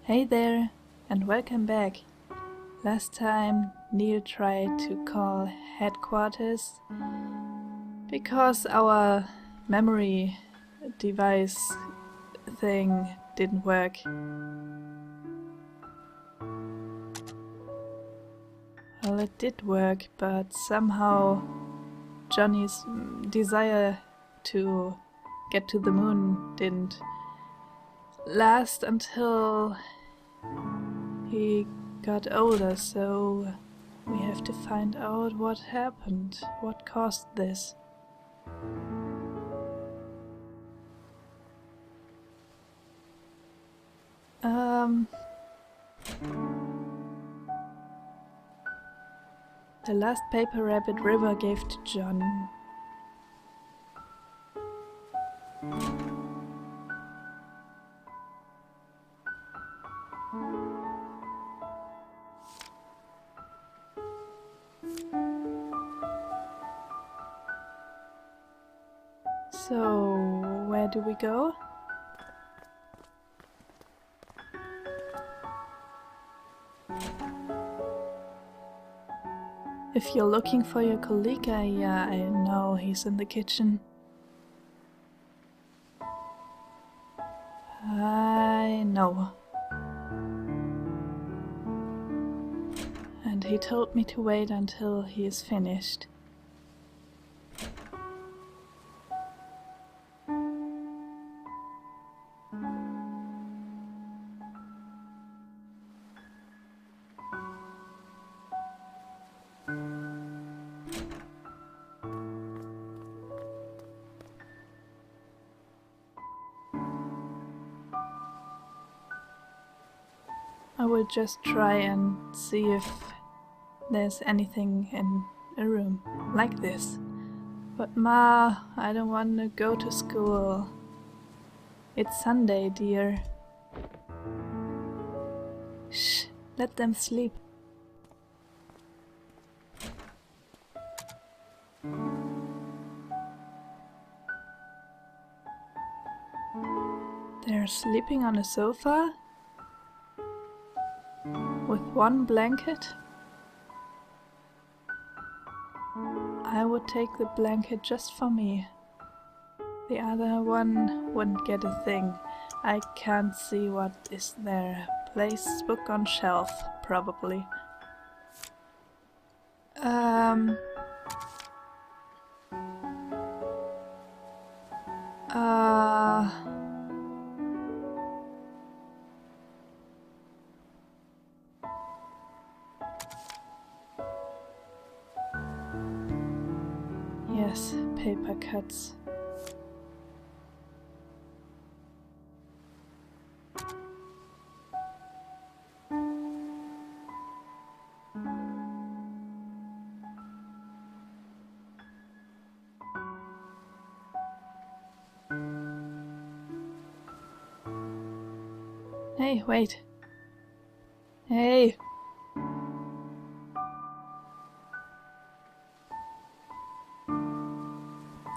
Hey there, and welcome back. Last time Neil tried to call headquarters because our memory device thing didn't work. Well, it did work, but somehow Johnny's desire to get to the moon didn't last until he got older, so we have to find out what happened, what caused this. The last paper rabbit River gave to John. So, where do we go? If you're looking for your colleague, I know he's in the kitchen. I know. And he told me to wait until he is finished. I will just try and see if there's anything in a room like this. But Ma, I don't want to go to school. It's Sunday, dear. Shh, let them sleep. They're sleeping on a sofa? With one blanket? I would take the blanket just for me. The other one wouldn't get a thing. I can't see what is there. Place book on shelf, probably. Yes, paper cuts. Hey, wait. Hey!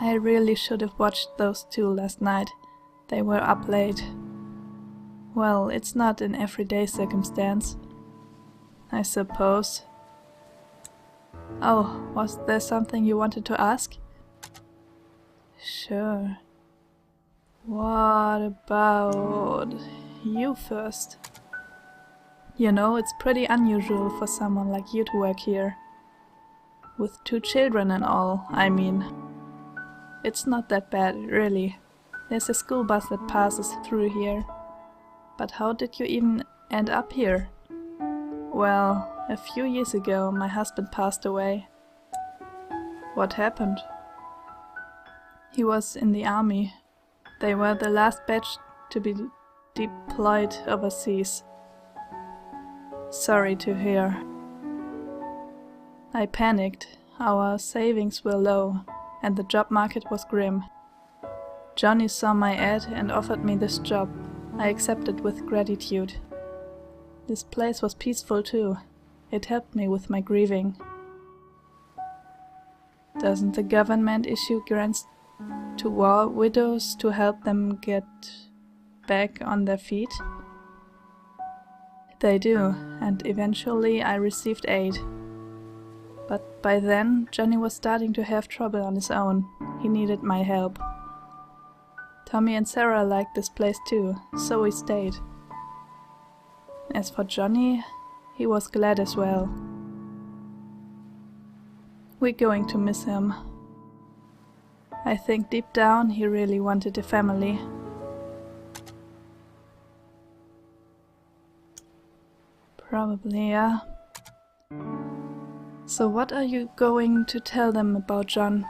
I really should have watched those two last night. They were up late. Well, it's not an everyday circumstance, I suppose. Oh, was there something you wanted to ask? Sure. What about you first? You know, it's pretty unusual for someone like you to work here. With 2 children and all, I mean. It's not that bad, really. There's a school bus that passes through here. But how did you even end up here? Well, a few years ago my husband passed away. What happened? He was in the army. They were the last batch to be deployed overseas. Sorry to hear. I panicked. Our savings were low, and the job market was grim. Johnny saw my ad and offered me this job. I accepted with gratitude. This place was peaceful too. It helped me with my grieving. Doesn't the government issue grants to war widows to help them get back on their feet? They do, and eventually I received aid. But by then, Johnny was starting to have trouble on his own. He needed my help. Tommy and Sarah liked this place too, so we stayed. As for Johnny, he was glad as well. We're going to miss him. I think deep down he really wanted a family. Probably, yeah. So what are you going to tell them about John?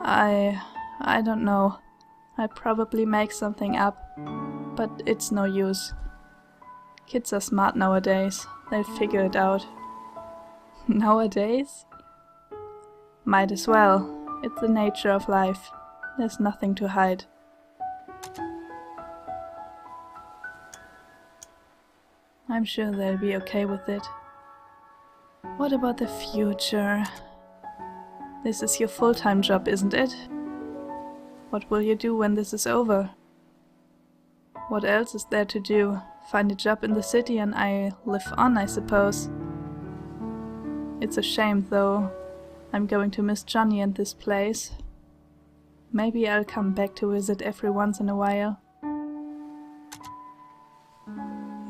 I don't know. I'd probably make something up, but it's no use. Kids are smart nowadays. They'll figure it out. Nowadays? Might as well. It's the nature of life. There's nothing to hide. I'm sure they'll be okay with it. What about the future? This is your full-time job, isn't it? What will you do when this is over? What else is there to do? Find a job in the city and I live on, I suppose. It's a shame, though. I'm going to miss Johnny and this place. Maybe I'll come back to visit every once in a while.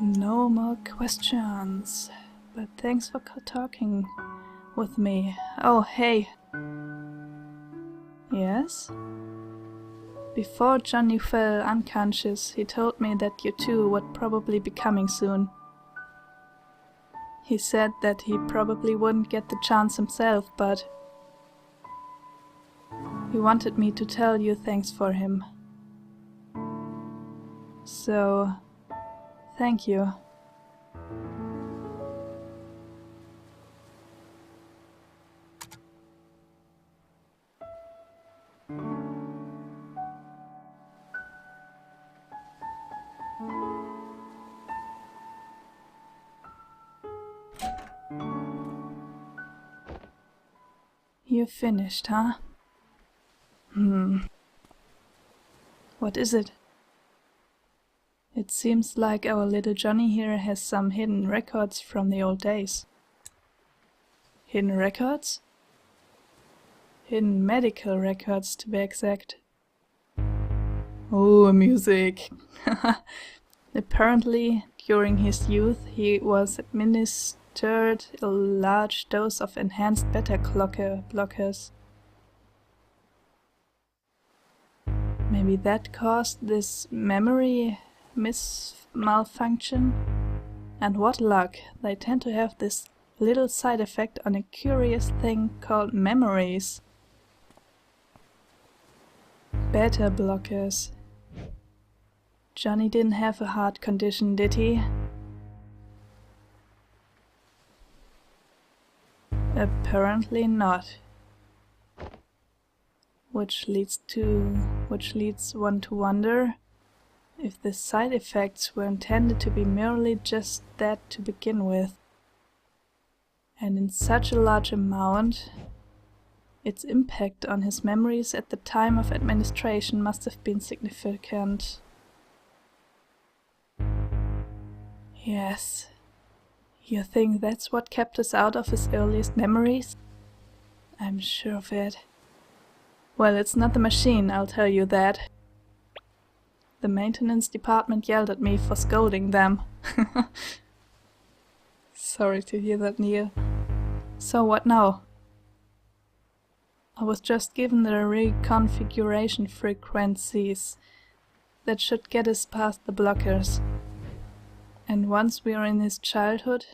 No more questions. But thanks for talking with me. Oh, hey. Yes? Before Johnny fell unconscious, he told me that you two would probably be coming soon. He said that he probably wouldn't get the chance himself, but he wanted me to tell you thanks for him. So, thank you. You finished, huh? What is it? It seems like our little Johnny here has some hidden records from the old days. Hidden records? Hidden medical records, to be exact. Oh, music! Apparently, during his youth, he was administered a large dose of enhanced beta-blockers. Maybe that caused this memory malfunction? And what luck, they tend to have this little side effect on a curious thing called memories. Beta blockers. Johnny didn't have a heart condition, did he? Apparently not. Which leads one to wonder if the side effects were intended to be merely just that to begin with. And in such a large amount, its impact on his memories at the time of administration must have been significant. Yes. You think that's what kept us out of his earliest memories? I'm sure of it. Well, it's not the machine, I'll tell you that. The maintenance department yelled at me for scolding them. Sorry to hear that, Neil. So what now? I was just given the reconfiguration frequencies that should get us past the blockers. And once we are in his childhood,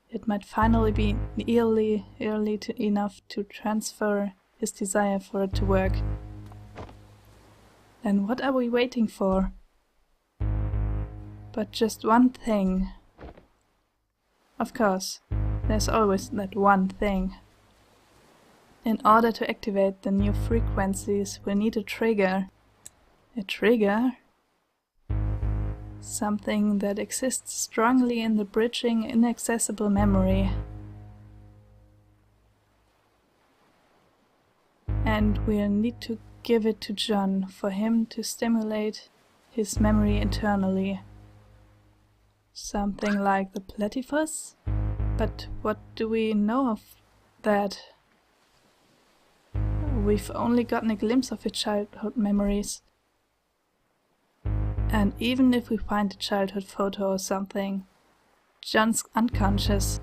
it might finally be early enough to transfer his desire for it to work. Then what are we waiting for? But just one thing. Of course, there's always that one thing. In order to activate the new frequencies, we'll need a trigger. A trigger? Something that exists strongly in the bridging inaccessible memory. And we'll need to give it to John for him to stimulate his memory internally. Something like the platypus? But what do we know of that? We've only gotten a glimpse of his childhood memories. And even if we find a childhood photo or something, John's unconscious.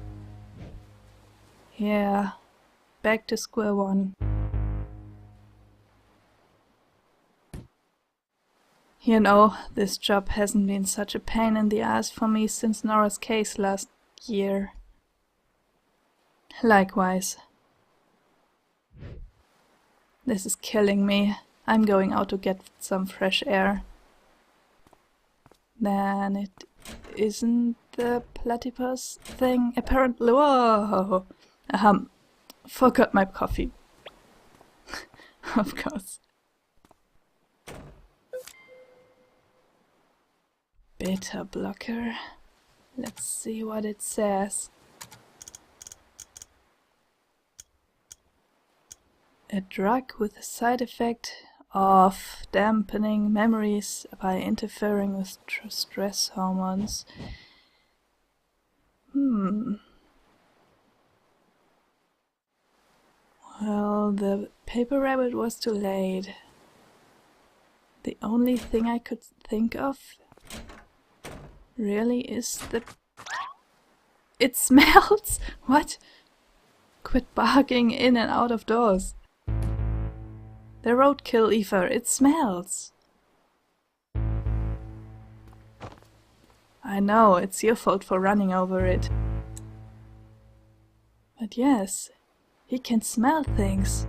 Yeah, back to square one. You know, this job hasn't been such a pain in the ass for me since Nora's case last year. Likewise. This is killing me. I'm going out to get some fresh air. Then it isn't the platypus thing, apparently. Whoa! Forgot my coffee. Of course. Beta blocker. Let's see what it says. A drug with a side effect of dampening memories by interfering with stress hormones. Well, the paper rabbit was too late. The only thing I could think of really is the... It smells! What? Quit barking in and out of doors. The roadkill ether, it smells. I know, it's your fault for running over it. But yes, he can smell things.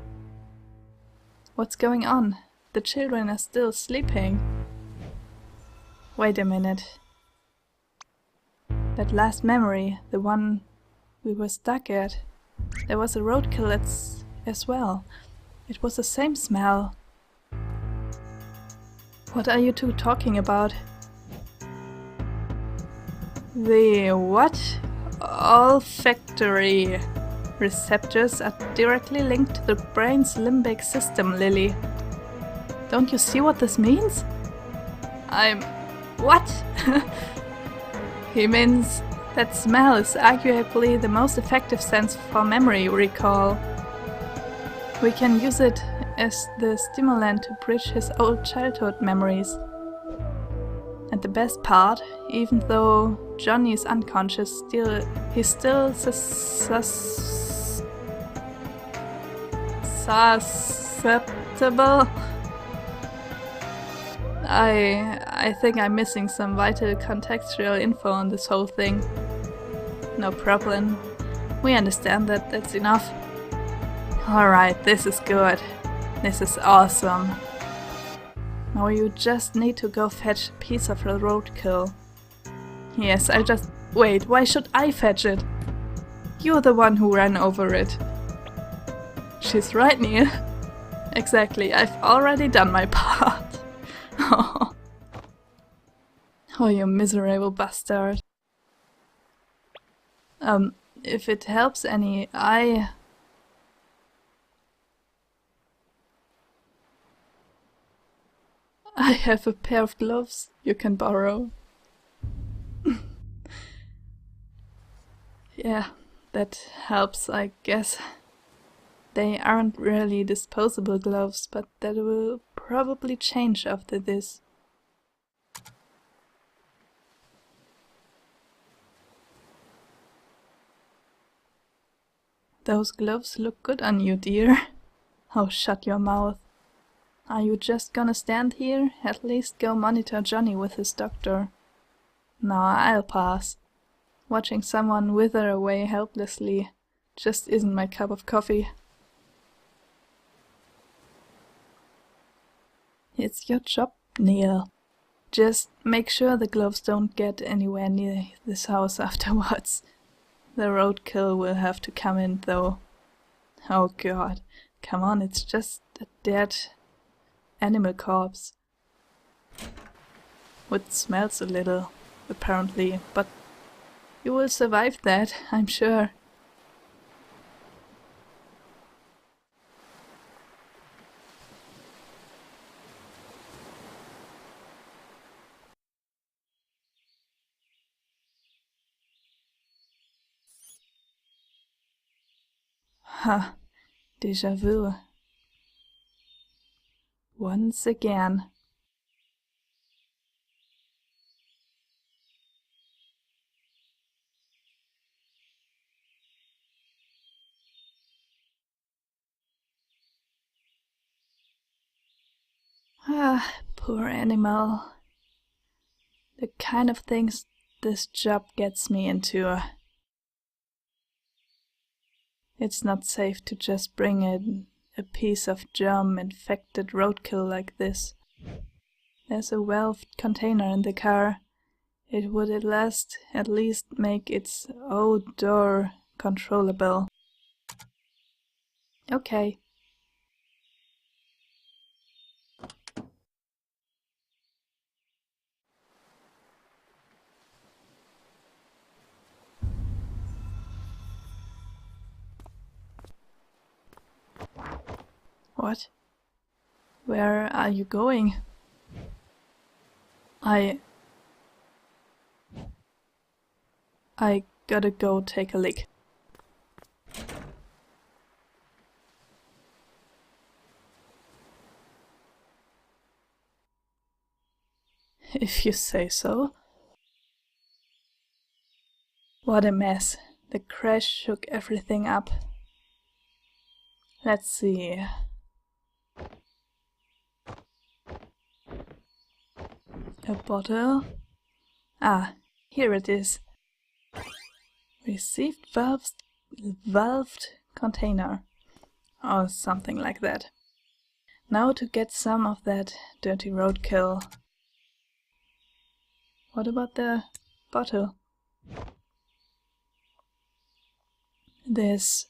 What's going on? The children are still sleeping. Wait a minute. That last memory, the one we were stuck at, there was a roadkill as well. It was the same smell. What are you two talking about? The what? Olfactory receptors are directly linked to the brain's limbic system, Lily. Don't you see what this means? What? He means that smell is arguably the most effective sense for memory recall. We can use it as the stimulant to bridge his old childhood memories. And the best part, even though Johnny is unconscious, he's still susceptible. I think I'm missing some vital contextual info on this whole thing. No problem. We understand that, that's enough. Alright, this is good. This is awesome. Now you just need to go fetch a piece of the roadkill. Yes, Wait, why should I fetch it? You're the one who ran over it. She's right, Neil. Exactly, I've already done my part. Oh, you miserable bastard. If it helps any, I have a pair of gloves you can borrow. Yeah, that helps, I guess. They aren't really disposable gloves, but that will probably change after this. Those gloves look good on you, dear. Oh, shut your mouth. Are you just gonna stand here? At least go monitor Johnny with his doctor. No, I'll pass. Watching someone wither away helplessly just isn't my cup of coffee. It's your job, Neil. Just make sure the gloves don't get anywhere near this house afterwards. The roadkill will have to come in, though. Oh god, come on, it's just a dead animal corpse. It smells a little, apparently, but you will survive that, I'm sure. Huh, déjà vu. Once again. Ah, poor animal. The kind of things this job gets me into. It's not safe to just bring in a piece of germ-infected roadkill like this. There's a valved container in the car. It would at least make its odor controllable. Okay. What? Where are you going? I gotta go take a lick. If you say so. What a mess. The crash shook everything up. Let's see. A bottle? Ah, here it is. Received valved container. Or something like that. Now to get some of that dirty roadkill. What about the bottle? This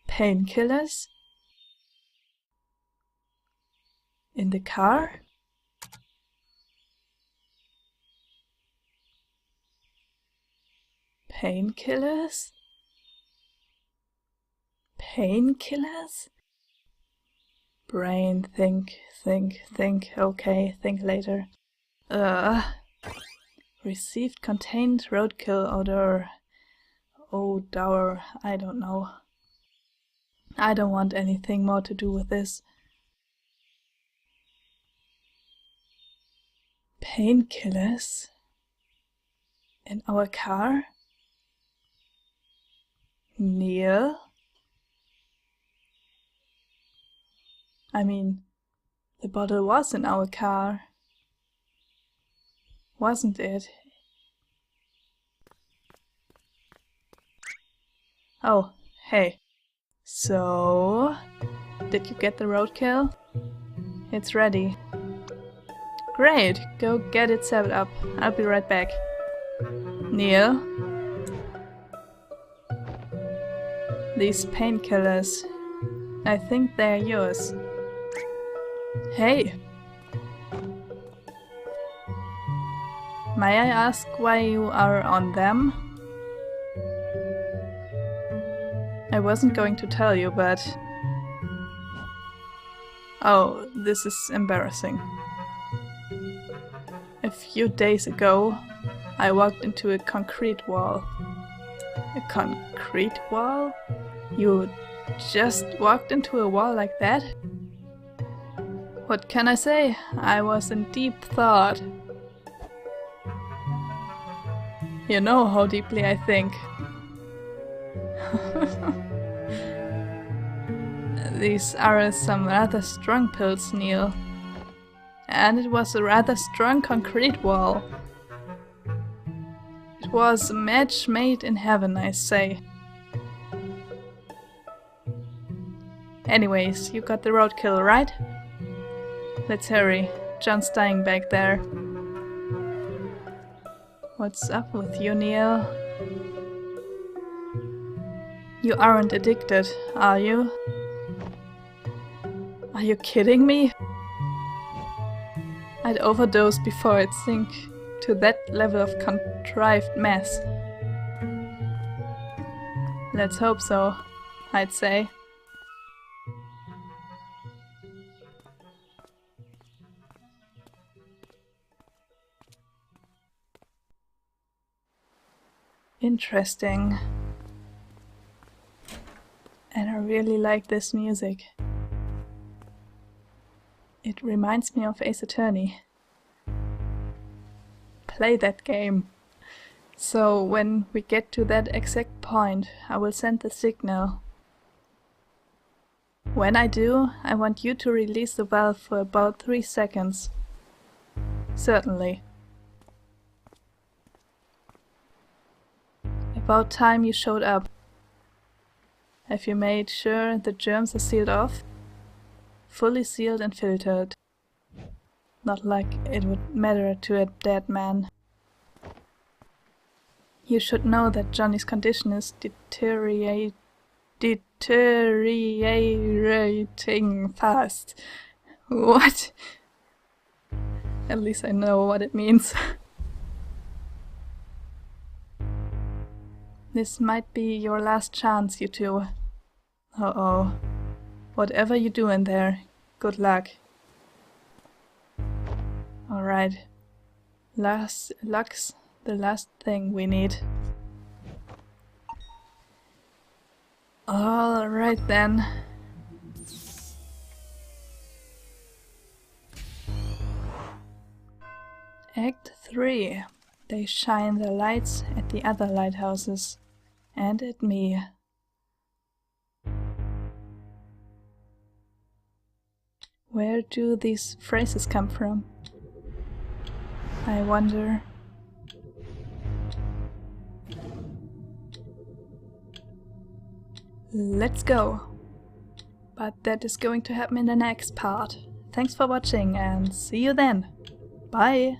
painkillers in the car? Painkillers? Painkillers? Brain, think. Okay, think later. Received contained roadkill odor. Odor, I don't know. I don't want anything more to do with this. Painkillers? In our car? Neil? I mean, the bottle was in our car. Wasn't it? Oh, hey. So, did you get the roadkill? It's ready. Great, go get it set up. I'll be right back. Neil? These painkillers. I think they're yours. Hey! May I ask why you are on them? I wasn't going to tell you, but... Oh, this is embarrassing. A few days ago, I walked into a concrete wall. A concrete wall? You just walked into a wall like that? What can I say? I was in deep thought. You know how deeply I think. These are some rather strong pills, Neil. And it was a rather strong concrete wall. It was a match made in heaven, I say. Anyways, you got the roadkill, right? Let's hurry. John's dying back there. What's up with you, Neil? You aren't addicted, are you? Are you kidding me? I'd overdose before I'd sink to that level of contrived mess. Let's hope so, I'd say. Interesting. And I really like this music. It reminds me of Ace Attorney. Play that game. So when we get to that exact point, I will send the signal. When I do, I want you to release the valve for about 3 seconds. Certainly. About time you showed up. Have you made sure the germs are sealed off? Fully sealed and filtered. Not like it would matter to a dead man. You should know that Johnny's condition is deteriorating fast. What? At least I know what it means. This might be your last chance, you two. Uh-oh. Whatever you do in there, good luck. Alright. Luck's the last thing we need. Alright then. Act 3. They shine their lights at the other lighthouses. And at me. Where do these phrases come from? I wonder. Let's go! But that is going to happen in the next part. Thanks for watching and see you then! Bye!